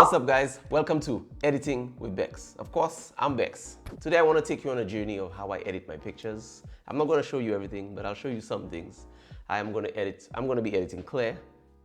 What's up, guys? Welcome to Editing with Bex. Of course, I'm Bex. Today I want to take you on a journey of how I edit my pictures. I'm not going to show you everything, but I'll show you some things. I'm going to be editing Claire.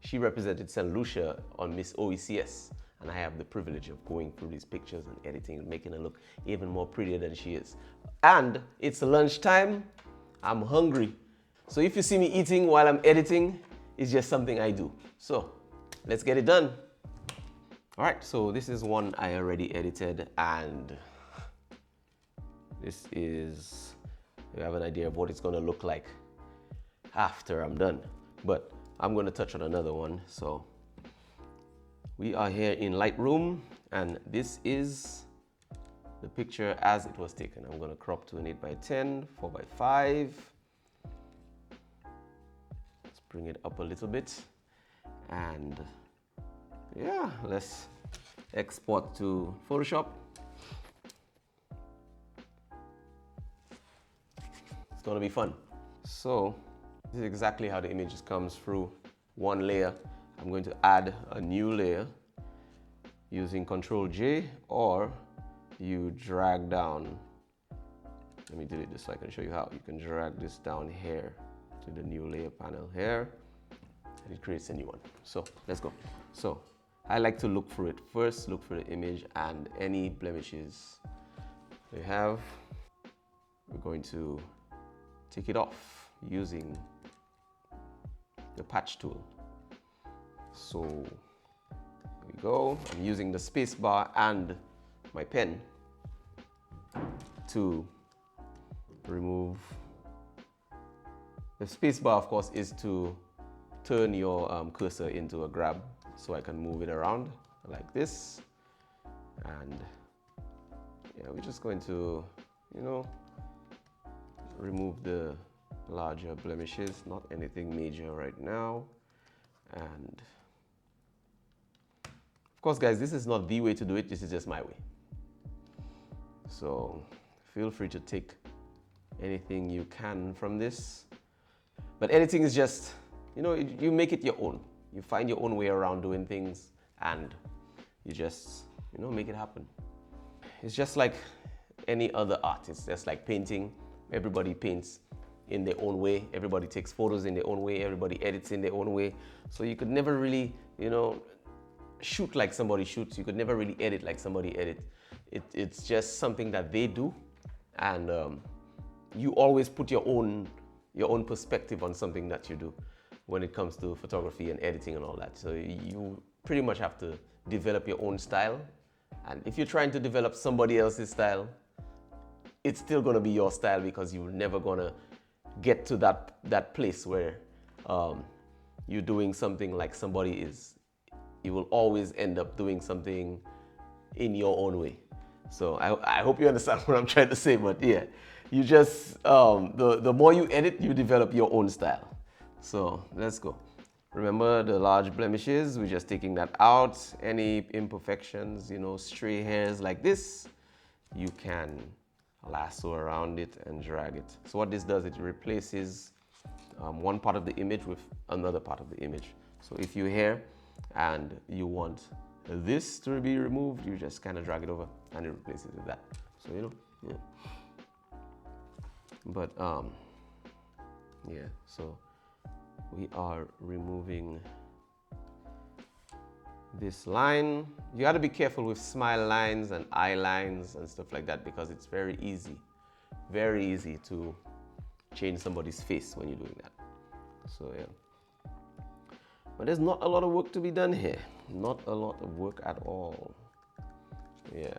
She represented St. Lucia on Miss OECS, and I have the privilege of going through these pictures and editing and making her look even more prettier than she is. And it's lunchtime. I'm hungry. So if you see me eating while I'm editing, it's just something I do. So let's get it done. All right, so this is one I already edited, and this is, you have an idea of what it's gonna look like after I'm done. But I'm gonna touch on another one. So we are here in Lightroom, and this is the picture as it was taken. I'm gonna crop to an 8x10, 4x5. Let's bring it up a little bit, and yeah, let's export to Photoshop. It's gonna be fun. So this is exactly how the image comes through one layer. I'm going to add a new layer using Control J, or you drag down. Let me delete this so I can show you how. You can drag this down here to the new layer panel here, and it creates a new one. So let's go. So I like to look through it first, look for the image and any blemishes we have. We're going to take it off using the patch tool. So here we go. I'm using the space bar and my pen to remove. The space bar, of course, is to turn your cursor into a grab, so I can move it around like this. And yeah, we're just going to, remove the larger blemishes, not anything major right now. And of course, guys, this is not the way to do it, this is just my way. So feel free to take anything you can from this. But editing is just, you make it your own. You find your own way around doing things, and you just, make it happen. It's just like any other art. It's just like painting. Everybody paints in their own way. Everybody takes photos in their own way. Everybody edits in their own way. So you could never really, shoot like somebody shoots. You could never really edit like somebody edits. It's just something that they do, and you always put your own perspective on something that you do when it comes to photography and editing and all that. So you pretty much have to develop your own style. And if you're trying to develop somebody else's style, it's still gonna be your style, because you're never gonna get to that place where you're doing something like somebody is. You will always end up doing something in your own way. So I hope you understand what I'm trying to say, but yeah, you just, the more you edit, you develop your own style. So let's go. Remember the large blemishes, we're just taking that out. Any imperfections, stray hairs like this, you can lasso around it and drag it. So what this does, it replaces one part of the image with another part of the image. So if you're here and you want this to be removed, you just kind of drag it over and it replaces it with that. So, yeah. But, yeah, so we are removing this line. You got to be careful with smile lines and eye lines and stuff like that, because it's very easy to change somebody's face when you're doing that. So yeah, but there's not a lot of work to be done here. Not a lot of work at all. Yeah.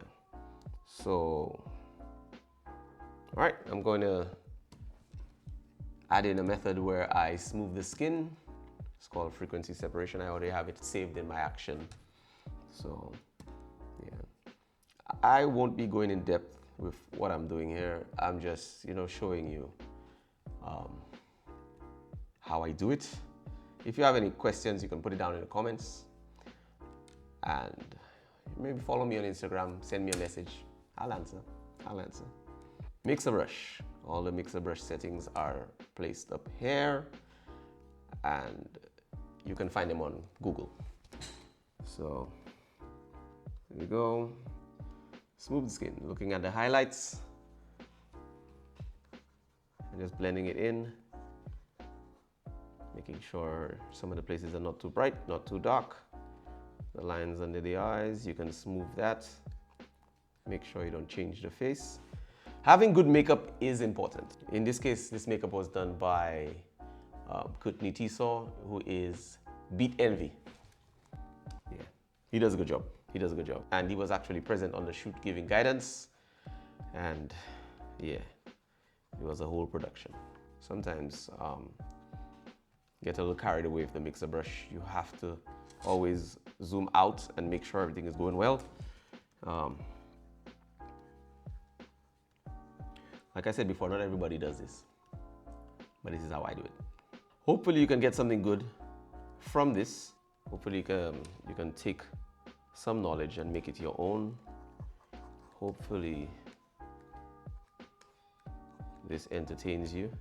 So, all right, I'm going to add in a method where I smooth the skin. It's called frequency separation. I already have it saved in my action. So yeah, I won't be going in depth with what I'm doing here. I'm just, showing you how I do it. If you have any questions, you can put it down in the comments, and maybe follow me on Instagram, send me a message. I'll answer. Mixer brush. All the mixer brush settings are placed up here, and you can find them on Google. So There we go. Smooth skin. Looking at the highlights and just blending it in, making sure some of the places are not too bright, not too dark. The lines under the eyes, you can smooth that. Make sure you don't change the face. Having good makeup is important. In this case, this makeup was done by Courtney Tisaw, who is Beat Envy. Yeah, he does a good job. He does a good job. And he was actually present on the shoot giving guidance. And yeah, it was a whole production. Sometimes get a little carried away with the mixer brush. You have to always zoom out and make sure everything is going well. Like I said before, not everybody does this, but this is how I do it. Hopefully you can get something good from this. Hopefully you can take some knowledge and make it your own. Hopefully this entertains you.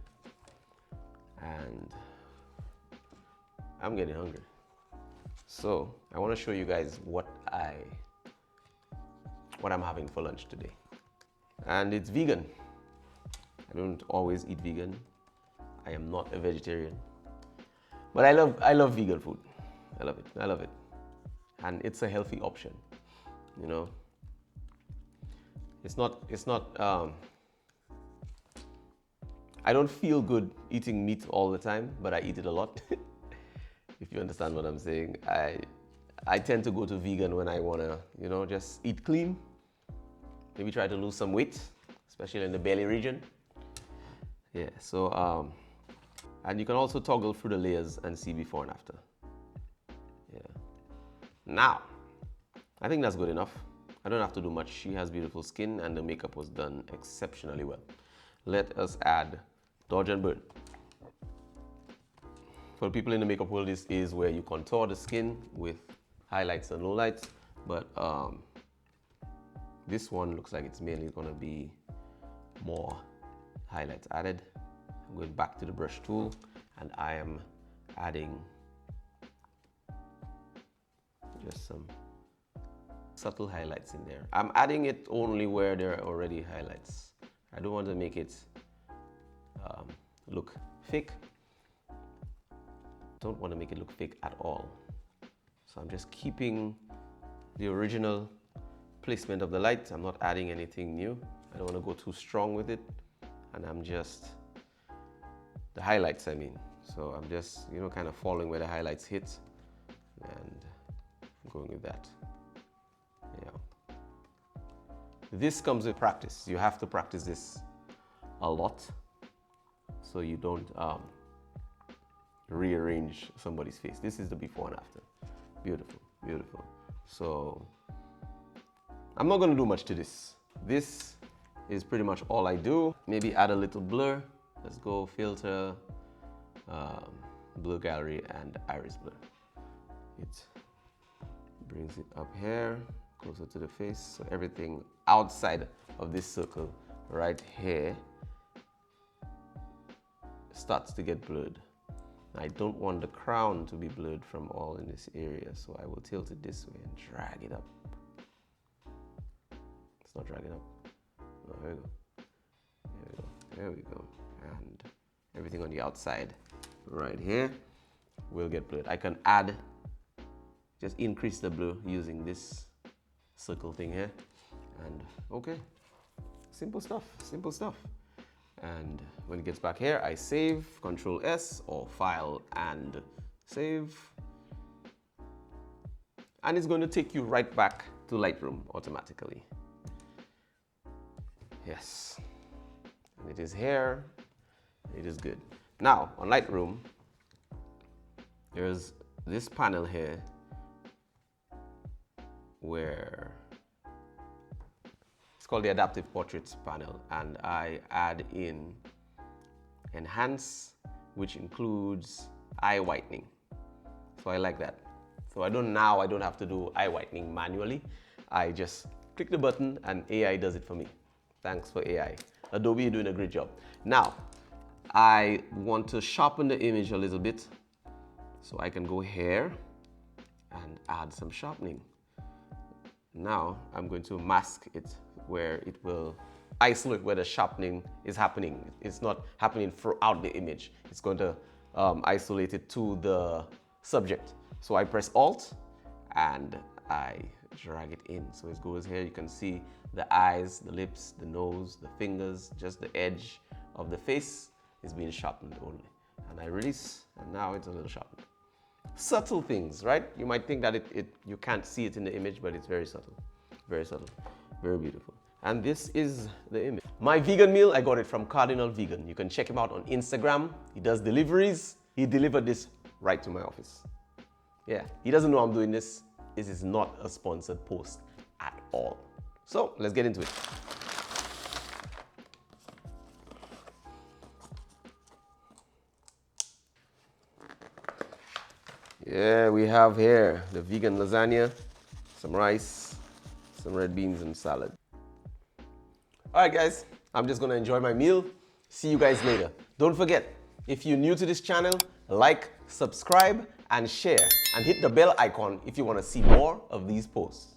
And I'm getting hungry. So I want to show you guys what I'm having for lunch today. And it's vegan. I don't always eat vegan. I am not a vegetarian. But I love vegan food. I love it. I love it. And it's a healthy option. You know? It's not I don't feel good eating meat all the time, but I eat it a lot. If you understand what I'm saying. I tend to go to vegan when I wanna, you know, just eat clean. Maybe try to lose some weight, especially in the belly region. Yeah, so, and you can also toggle through the layers and see before and after. Yeah. Now, I think that's good enough. I don't have to do much. She has beautiful skin and the makeup was done exceptionally well. Let us add Dodge and Burn. For people in the makeup world, this is where you contour the skin with highlights and lowlights, but this one looks like it's mainly gonna be more highlights added. I'm going back to the brush tool and I am adding just some subtle highlights in there. I'm adding it only where there are already highlights. I don't want to make it look fake. Don't want to make it look fake at all. So I'm just keeping the original placement of the light. I'm not adding anything new. I don't want to go too strong with it. And I'm just, the highlights I mean. So I'm just, you know, kind of following where the highlights hit and going with that. Yeah. This comes with practice. You have to practice this a lot so you don't rearrange somebody's face. This is the before and after. Beautiful, beautiful. So I'm not going to do much to this. This is pretty much all I do. Maybe add a little blur. Let's go filter, blur gallery and iris blur. It brings it up here, closer to the face. So everything outside of this circle right here starts to get blurred. I don't want the crown to be blurred from all in this area, so I will tilt it this way and drag it up. It's not dragging up. Oh, there we go. There we go. There we go. And everything on the outside right here will get blurred. I can add, just increase the blur using this circle thing here. And okay, simple stuff, simple stuff. And when it gets back here, I save, Control S or File and Save. And it's going to take you right back to Lightroom automatically. Yes, and it is here, it is good. Now on Lightroom, there's this panel here where it's called the Adaptive Portraits panel, and I add in Enhance, which includes eye whitening. So I like that. So I don't have to do eye whitening manually. I just click the button and AI does it for me. Thanks for AI. Adobe, you're doing a great job. Now, I want to sharpen the image a little bit. So I can go here and add some sharpening. Now I'm going to mask it where it will isolate where the sharpening is happening. It's not happening throughout the image. It's going to isolate it to the subject. So I press Alt and I drag it in. So it goes here. You can see the eyes, the lips, the nose, the fingers, just the edge of the face is being sharpened only. And I release, and now it's a little sharpened. Subtle things, right? You might think that you can't see it in the image, but it's very subtle, very beautiful. And this is the image. My vegan meal, I got it from Cardinal Vegan. You can check him out on Instagram. He does deliveries. He delivered this right to my office. Yeah, he doesn't know I'm doing this. This is not a sponsored post at all. So let's get into it. Yeah, we have here the vegan lasagna, some rice, some red beans and salad. All right, guys, I'm just gonna enjoy my meal. See you guys later. Don't forget, if you're new to this channel, like, subscribe, and share, and hit the bell icon if you wanna see more of these posts.